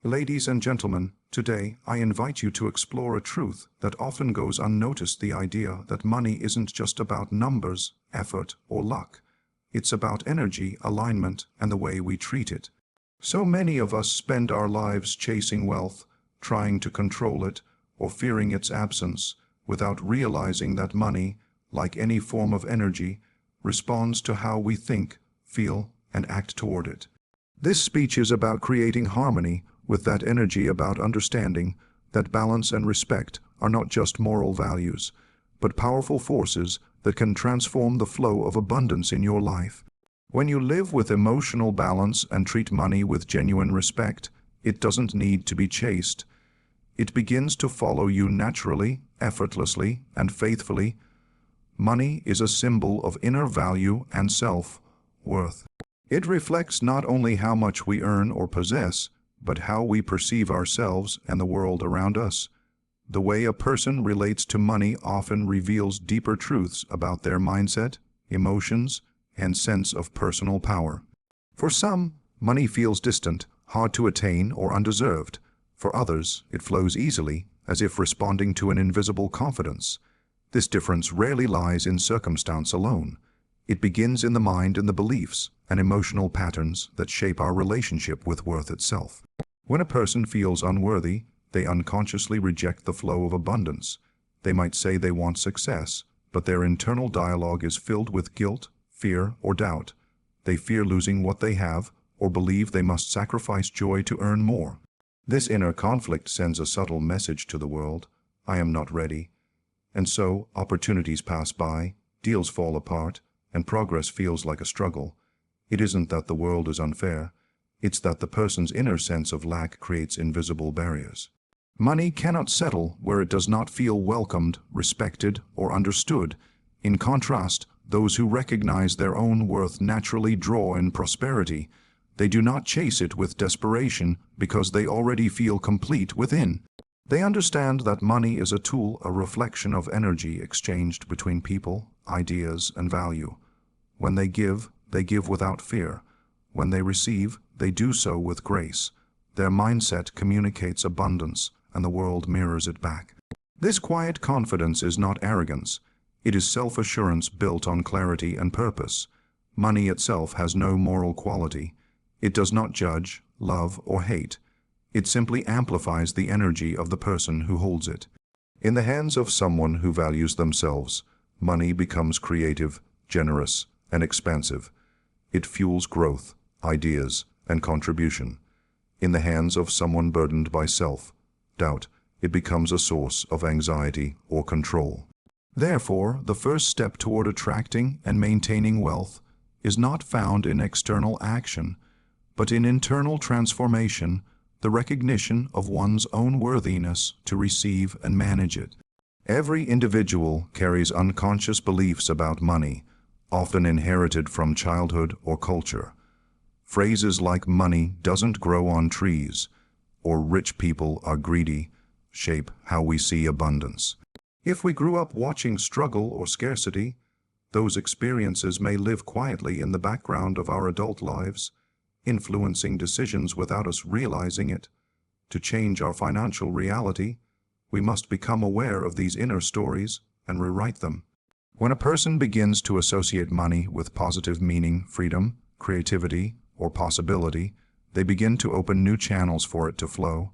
Ladies and gentlemen, today I invite you to explore a truth that often goes unnoticed: the idea that money isn't just about numbers, effort, or luck. It's about energy, alignment, and the way we treat it. So many of us spend our lives chasing wealth, trying to control it, or fearing its absence, without realizing that money, like any form of energy, responds to how we think, feel, and act toward it. This speech is about creating harmony with that energy, about understanding that balance and respect are not just moral values, but powerful forces that can transform the flow of abundance in your life. When you live with emotional balance and treat money with genuine respect, it doesn't need to be chased. It begins to follow you naturally, effortlessly, and faithfully. Money is a symbol of inner value and self-worth. It reflects not only how much we earn or possess, but how we perceive ourselves and the world around us. The way a person relates to money often reveals deeper truths about their mindset, emotions, and sense of personal power. For some, money feels distant, hard to attain, or undeserved. For others, it flows easily, as if responding to an invisible confidence. This difference rarely lies in circumstance alone. It begins in the mind and the beliefs and emotional patterns that shape our relationship with worth itself. When a person feels unworthy, they unconsciously reject the flow of abundance. They might say they want success, but their internal dialogue is filled with guilt, fear, or doubt. They fear losing what they have, or believe they must sacrifice joy to earn more. This inner conflict sends a subtle message to the world: I am not ready. And so, opportunities pass by, deals fall apart, and progress feels like a struggle. It isn't that the world is unfair. It's that the person's inner sense of lack creates invisible barriers. Money cannot settle where it does not feel welcomed, respected, or understood. In contrast, those who recognize their own worth naturally draw in prosperity. They do not chase it with desperation because they already feel complete within. They understand that money is a tool, a reflection of energy exchanged between people, ideas, and value. When they give without fear. When they receive, they do so with grace. Their mindset communicates abundance, and the world mirrors it back. This quiet confidence is not arrogance. It is self-assurance built on clarity and purpose. Money itself has no moral quality. It does not judge, love, or hate. It simply amplifies the energy of the person who holds it. In the hands of someone who values themselves, money becomes creative, generous, and expansive. It fuels growth, ideas, and contribution. In the hands of someone burdened by self-doubt, it becomes a source of anxiety or control. Therefore, the first step toward attracting and maintaining wealth is not found in external action, but in internal transformation, the recognition of one's own worthiness to receive and manage it. Every individual carries unconscious beliefs about money, often inherited from childhood or culture. Phrases like "money doesn't grow on trees" or "rich people are greedy" shape how we see abundance. If we grew up watching struggle or scarcity, those experiences may live quietly in the background of our adult lives, influencing decisions without us realizing it. To change our financial reality, we must become aware of these inner stories and rewrite them. When a person begins to associate money with positive meaning, freedom, creativity, or possibility, they begin to open new channels for it to flow.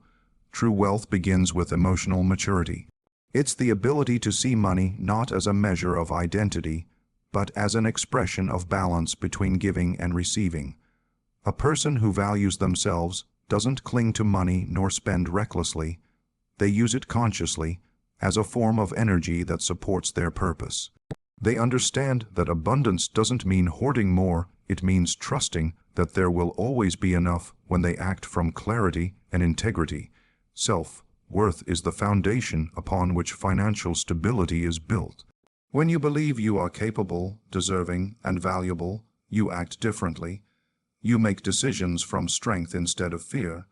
True wealth begins with emotional maturity. It's the ability to see money not as a measure of identity, but as an expression of balance between giving and receiving. A person who values themselves doesn't cling to money nor spend recklessly. They use it consciously, as a form of energy that supports their purpose. They understand that abundance doesn't mean hoarding more, it means trusting that there will always be enough when they act from clarity and integrity. Self-worth is the foundation upon which financial stability is built. When you believe you are capable, deserving, and valuable, you act differently. You make decisions from strength instead of fear.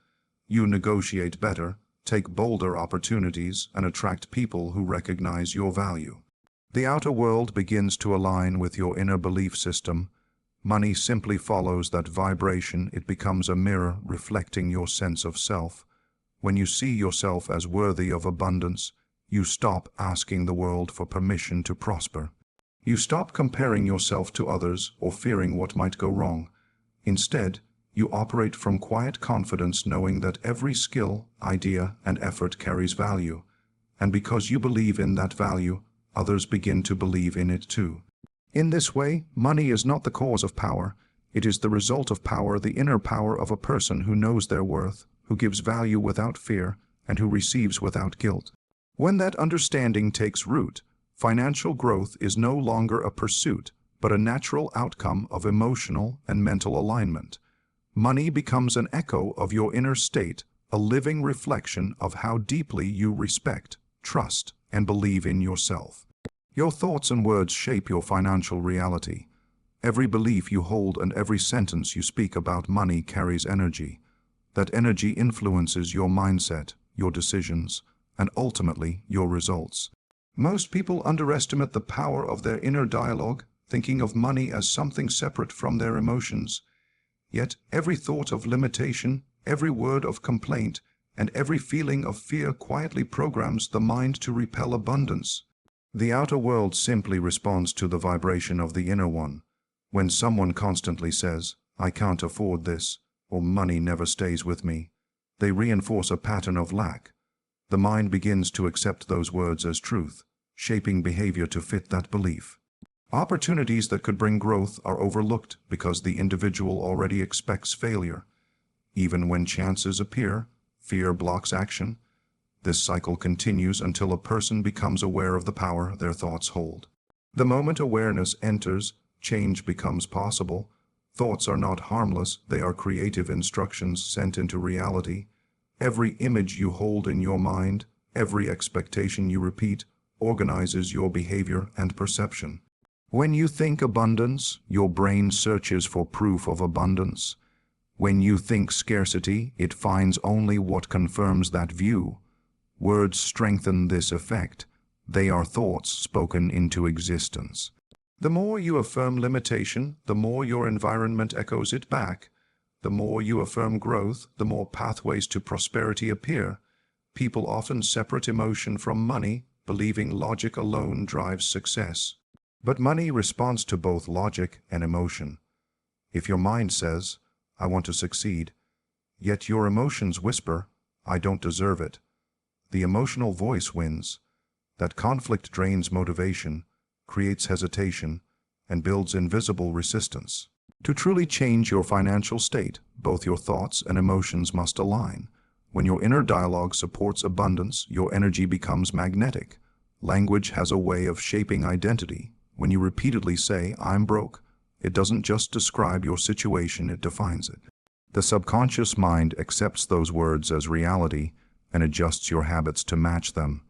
You negotiate better, take bolder opportunities, and attract people who recognize your value. The outer world begins to align with your inner belief system. Money simply follows that vibration. It becomes a mirror reflecting your sense of self. When you see yourself as worthy of abundance, you stop asking the world for permission to prosper. You stop comparing yourself to others or fearing what might go wrong. Instead, you operate from quiet confidence, knowing that every skill, idea, and effort carries value. And because you believe in that value, others begin to believe in it too. In this way, money is not the cause of power. It is the result of power, the inner power of a person who knows their worth, who gives value without fear, and who receives without guilt. When that understanding takes root, financial growth is no longer a pursuit, but a natural outcome of emotional and mental alignment. Money becomes an echo of your inner state, a living reflection of how deeply you respect, trust, and believe in yourself. Your thoughts and words shape your financial reality. Every belief you hold and every sentence you speak about money carries energy. That energy influences your mindset, your decisions, and ultimately your results. Most people underestimate the power of their inner dialogue, thinking of money as something separate from their emotions. Yet every thought of limitation, every word of complaint, and every feeling of fear quietly programs the mind to repel abundance. The outer world simply responds to the vibration of the inner one. When someone constantly says, "I can't afford this," or "money never stays with me," they reinforce a pattern of lack. The mind begins to accept those words as truth, shaping behavior to fit that belief. Opportunities that could bring growth are overlooked because the individual already expects failure. Even when chances appear, fear blocks action. This cycle continues until a person becomes aware of the power their thoughts hold. The moment awareness enters, change becomes possible. Thoughts are not harmless, they are creative instructions sent into reality. Every image you hold in your mind, every expectation you repeat, organizes your behavior and perception. When you think abundance, your brain searches for proof of abundance. When you think scarcity, it finds only what confirms that view. Words strengthen this effect. They are thoughts spoken into existence. The more you affirm limitation, the more your environment echoes it back. The more you affirm growth, the more pathways to prosperity appear. People often separate emotion from money, believing logic alone drives success. But money responds to both logic and emotion. If your mind says, "I want to succeed," yet your emotions whisper, "I don't deserve it," the emotional voice wins. That conflict drains motivation, creates hesitation, and builds invisible resistance. To truly change your financial state, both your thoughts and emotions must align. When your inner dialogue supports abundance, your energy becomes magnetic. Language has a way of shaping identity. When you repeatedly say, "I'm broke," it doesn't just describe your situation, it defines it. The subconscious mind accepts those words as reality and adjusts your habits to match them.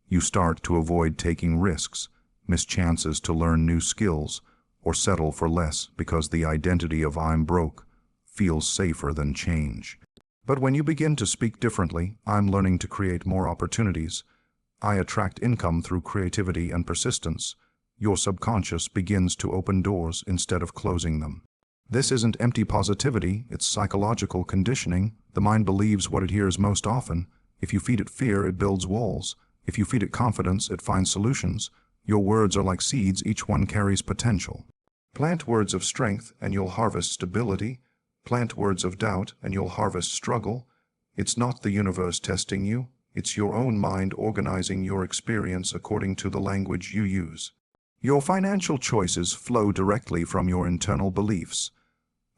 You start to avoid taking risks, miss chances to learn new skills, or settle for less because the identity of "I'm broke" feels safer than change. But when you begin to speak differently, "I'm learning to create more opportunities," "I attract income through creativity and persistence," your subconscious begins to open doors instead of closing them. This isn't empty positivity, it's psychological conditioning. The mind believes what it hears most often. If you feed it fear, it builds walls. If you feed it confidence, it finds solutions. Your words are like seeds, each one carries potential. Plant words of strength and you'll harvest stability. Plant words of doubt and you'll harvest struggle. It's not the universe testing you, it's your own mind organizing your experience according to the language you use. Your financial choices flow directly from your internal beliefs.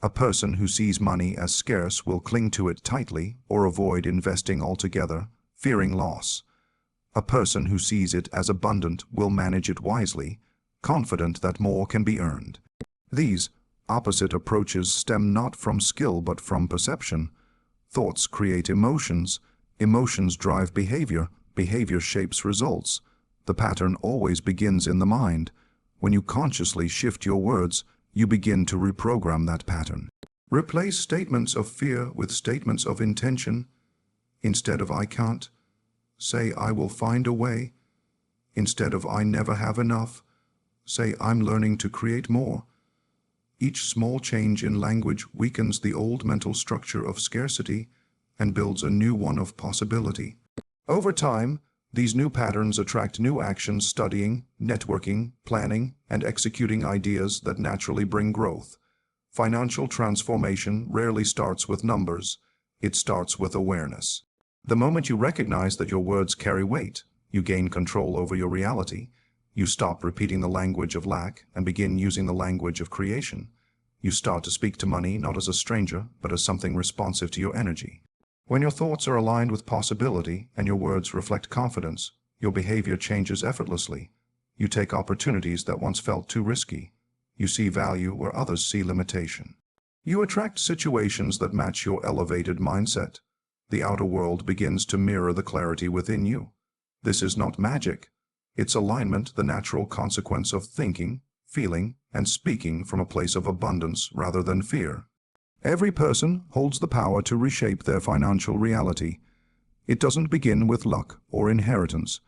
A person who sees money as scarce will cling to it tightly or avoid investing altogether, fearing loss. A person who sees it as abundant will manage it wisely, confident that more can be earned. These opposite approaches stem not from skill but from perception. Thoughts create emotions, emotions drive behavior, behavior shapes results. The pattern always begins in the mind. When you consciously shift your words, you begin to reprogram that pattern. Replace statements of fear with statements of intention. Instead of "I can't," say "I will find a way." Instead of "I never have enough," say "I'm learning to create more." Each small change in language weakens the old mental structure of scarcity and builds a new one of possibility. Over time, these new patterns attract new actions: studying, networking, planning, and executing ideas that naturally bring growth. Financial transformation rarely starts with numbers. It starts with awareness. The moment you recognize that your words carry weight, you gain control over your reality. You stop repeating the language of lack and begin using the language of creation. You start to speak to money not as a stranger, but as something responsive to your energy. When your thoughts are aligned with possibility and your words reflect confidence, your behavior changes effortlessly. You take opportunities that once felt too risky. You see value where others see limitation. You attract situations that match your elevated mindset. The outer world begins to mirror the clarity within you. This is not magic. It's alignment, the natural consequence of thinking, feeling, and speaking from a place of abundance rather than fear. Every person holds the power to reshape their financial reality. It doesn't begin with luck or inheritance.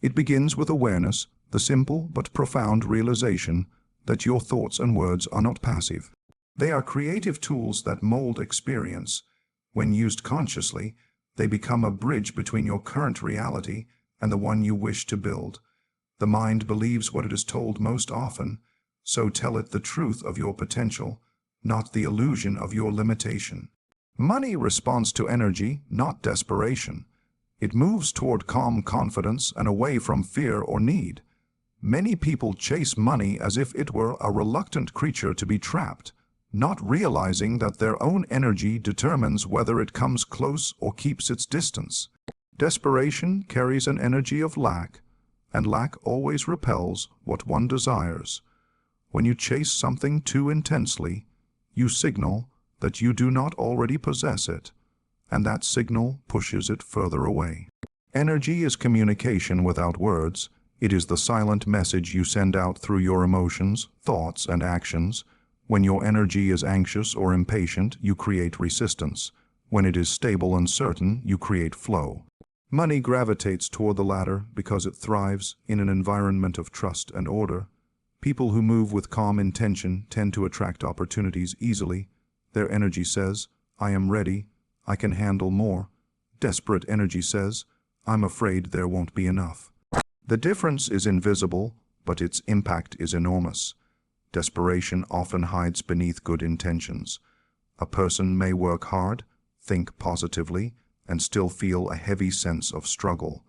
It begins with awareness, the simple but profound realization that your thoughts and words are not passive. They are creative tools that mold experience. When used consciously, they become a bridge between your current reality and the one you wish to build. The mind believes what it is told most often, so tell it the truth of your potential, not the illusion of your limitation. Money responds to energy, not desperation. It moves toward calm confidence and away from fear or need. Many people chase money as if it were a reluctant creature to be trapped, not realizing that their own energy determines whether it comes close or keeps its distance. Desperation carries an energy of lack, and lack always repels what one desires. When you chase something too intensely, you signal that you do not already possess it, and that signal pushes it further away. Energy is communication without words. It is the silent message you send out through your emotions, thoughts, and actions. When your energy is anxious or impatient, you create resistance. When it is stable and certain, you create flow. Money gravitates toward the latter because it thrives in an environment of trust and order. People who move with calm intention tend to attract opportunities easily. Their energy says, "I am ready, I can handle more." Desperate energy says, "I'm afraid there won't be enough." The difference is invisible, but its impact is enormous. Desperation often hides beneath good intentions. A person may work hard, think positively, and still feel a heavy sense of struggle.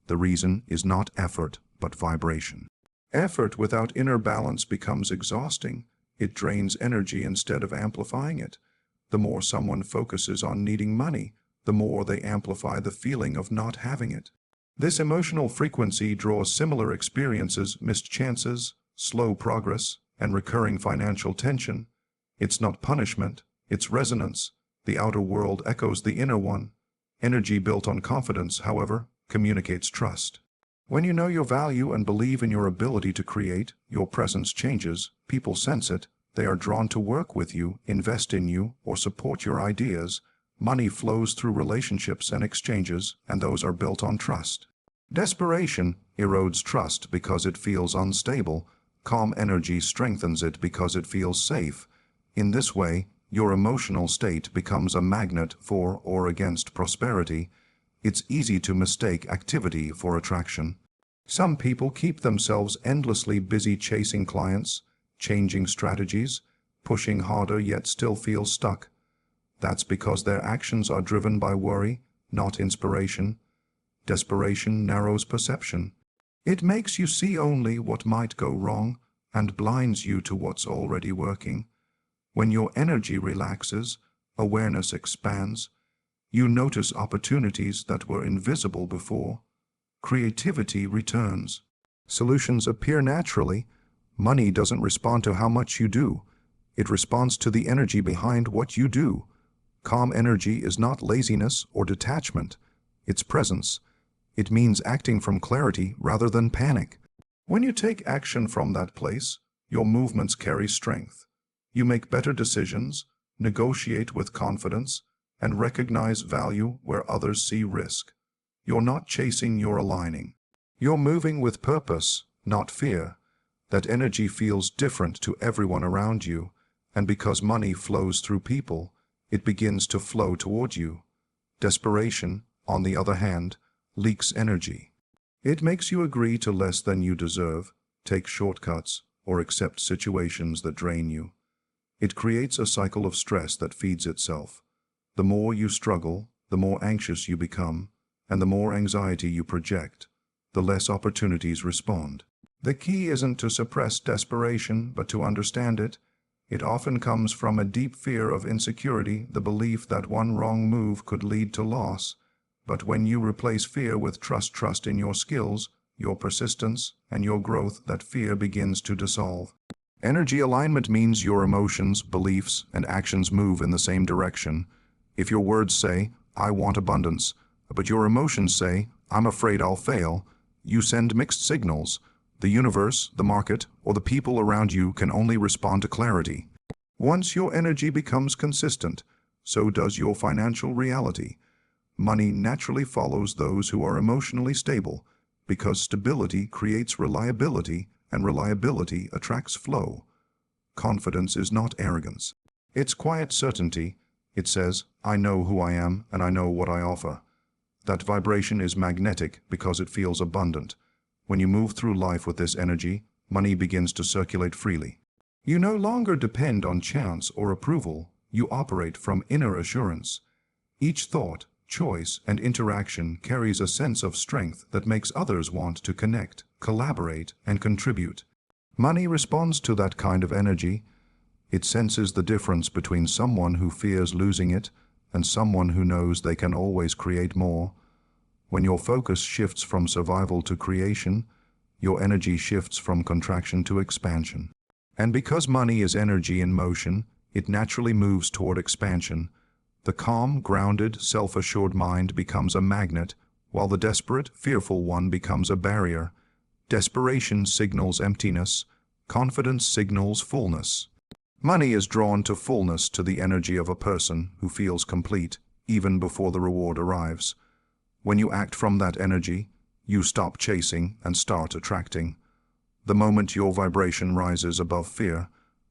The reason is not effort, but vibration. Effort without inner balance becomes exhausting. It drains energy instead of amplifying it. The more someone focuses on needing money, the more they amplify the feeling of not having it. This emotional frequency draws similar experiences: missed chances, slow progress, and recurring financial tension. It's not punishment, it's resonance. The outer world echoes the inner one. Energy built on confidence, however, communicates trust. When you know your value and believe in your ability to create, your presence changes. People sense it. They are drawn to work with you, invest in you, or support your ideas. Money flows through relationships and exchanges, and those are built on trust. Desperation erodes trust because it feels unstable. Calm energy strengthens it because it feels safe. In this way, your emotional state becomes a magnet for or against prosperity. It's easy to mistake activity for attraction. Some people keep themselves endlessly busy chasing clients, changing strategies, pushing harder yet still feel stuck. That's because their actions are driven by worry, not inspiration. Desperation narrows perception. It makes you see only what might go wrong and blinds you to what's already working. When your energy relaxes, awareness expands. You notice opportunities that were invisible before. Creativity returns. Solutions appear naturally. Money doesn't respond to how much you do. It responds to the energy behind what you do. Calm energy is not laziness or detachment. It's presence. It means acting from clarity rather than panic. When you take action from that place, your movements carry strength. You make better decisions, negotiate with confidence, and recognize value where others see risk. You're not chasing, you're aligning. You're moving with purpose, not fear. That energy feels different to everyone around you. And because money flows through people, it begins to flow toward you. Desperation, on the other hand, leaks energy. It makes you agree to less than you deserve, take shortcuts, or accept situations that drain you. It creates a cycle of stress that feeds itself. The more you struggle, the more anxious you become, and the more anxiety you project, the less opportunities respond. The key isn't to suppress desperation, but to understand it. It often comes from a deep fear of insecurity, the belief that one wrong move could lead to loss. But when you replace fear with trust in your skills, your persistence, and your growth, that fear begins to dissolve. Energy alignment means your emotions, beliefs, and actions move in the same direction. If your words say, "I want abundance," but your emotions say, "I'm afraid I'll fail," you send mixed signals. The universe, the market, or the people around you can only respond to clarity. Once your energy becomes consistent, so does your financial reality. Money naturally follows those who are emotionally stable, because stability creates reliability, and reliability attracts flow. Confidence is not arrogance. It's quiet certainty. It says, "I know who I am, and I know what I offer." That vibration is magnetic because it feels abundant. When you move through life with this energy, money begins to circulate freely. You no longer depend on chance or approval. You operate from inner assurance. Each thought, choice, and interaction carries a sense of strength that makes others want to connect, collaborate, and contribute. Money responds to that kind of energy. It senses the difference between someone who fears losing it and someone who knows they can always create more. When your focus shifts from survival to creation, your energy shifts from contraction to expansion. And because money is energy in motion, it naturally moves toward expansion. The calm, grounded, self-assured mind becomes a magnet, while the desperate, fearful one becomes a barrier. Desperation signals emptiness. Confidence signals fullness. Money is drawn to fullness, to the energy of a person who feels complete, even before the reward arrives. When you act from that energy, you stop chasing and start attracting. The moment your vibration rises above fear,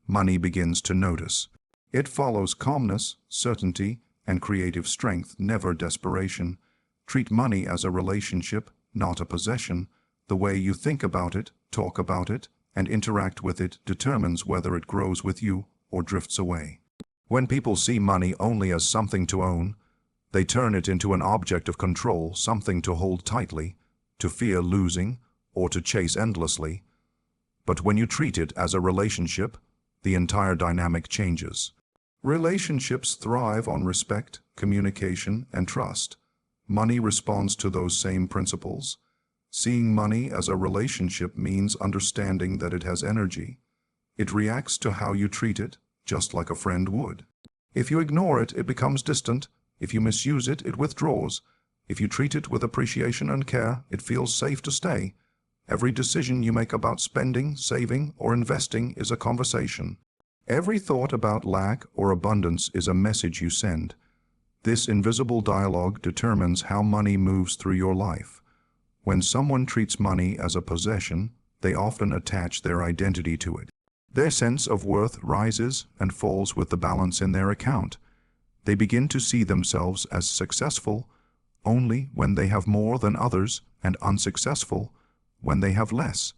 money begins to notice. It follows calmness, certainty, and creative strength, never desperation. Treat money as a relationship, not a possession. The way you think about it, talk about it, and interact with it determines whether it grows with you or drifts away. When people see money only as something to own, they turn it into an object of control, something to hold tightly, to fear losing, or to chase endlessly. But when you treat it as a relationship, the entire dynamic changes. Relationships thrive on respect, communication, and trust. Money responds to those same principles. Seeing money as a relationship means understanding that it has energy. It reacts to how you treat it, just like a friend would. If you ignore it, it becomes distant. If you misuse it, it withdraws. If you treat it with appreciation and care, it feels safe to stay. Every decision you make about spending, saving, or investing is a conversation. Every thought about lack or abundance is a message you send. This invisible dialogue determines how money moves through your life. When someone treats money as a possession, they often attach their identity to it. Their sense of worth rises and falls with the balance in their account. They begin to see themselves as successful only when they have more than others, and unsuccessful when they have less.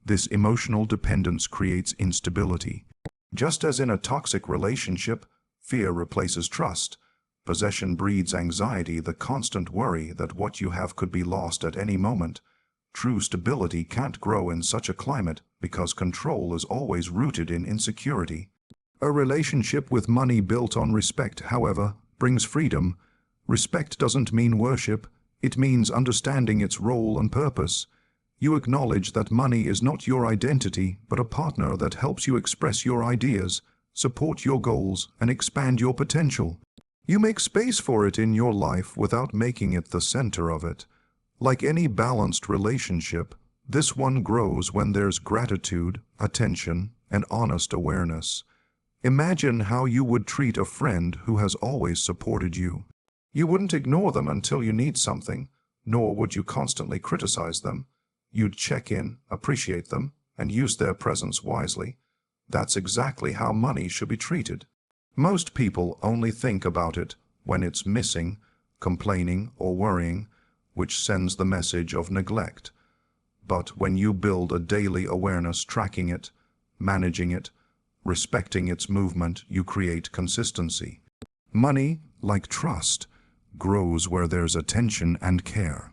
This emotional dependence creates instability. Just as in a toxic relationship, fear replaces trust. Possession breeds anxiety, the constant worry that what you have could be lost at any moment. True stability can't grow in such a climate because control is always rooted in insecurity. A relationship with money built on respect, however, brings freedom. Respect doesn't mean worship, it means understanding its role and purpose. You acknowledge that money is not your identity, but a partner that helps you express your ideas, support your goals, and expand your potential. You make space for it in your life without making it the center of it. Like any balanced relationship, this one grows when there's gratitude, attention, and honest awareness. Imagine how you would treat a friend who has always supported you. You wouldn't ignore them until you need something, nor would you constantly criticize them. You'd check in, appreciate them, and use their presence wisely. That's exactly how money should be treated. Most people only think about it when it's missing, complaining, or worrying, which sends the message of neglect. But when you build a daily awareness tracking it, managing it, respecting its movement, you create consistency. Money, like trust, grows where there's attention and care.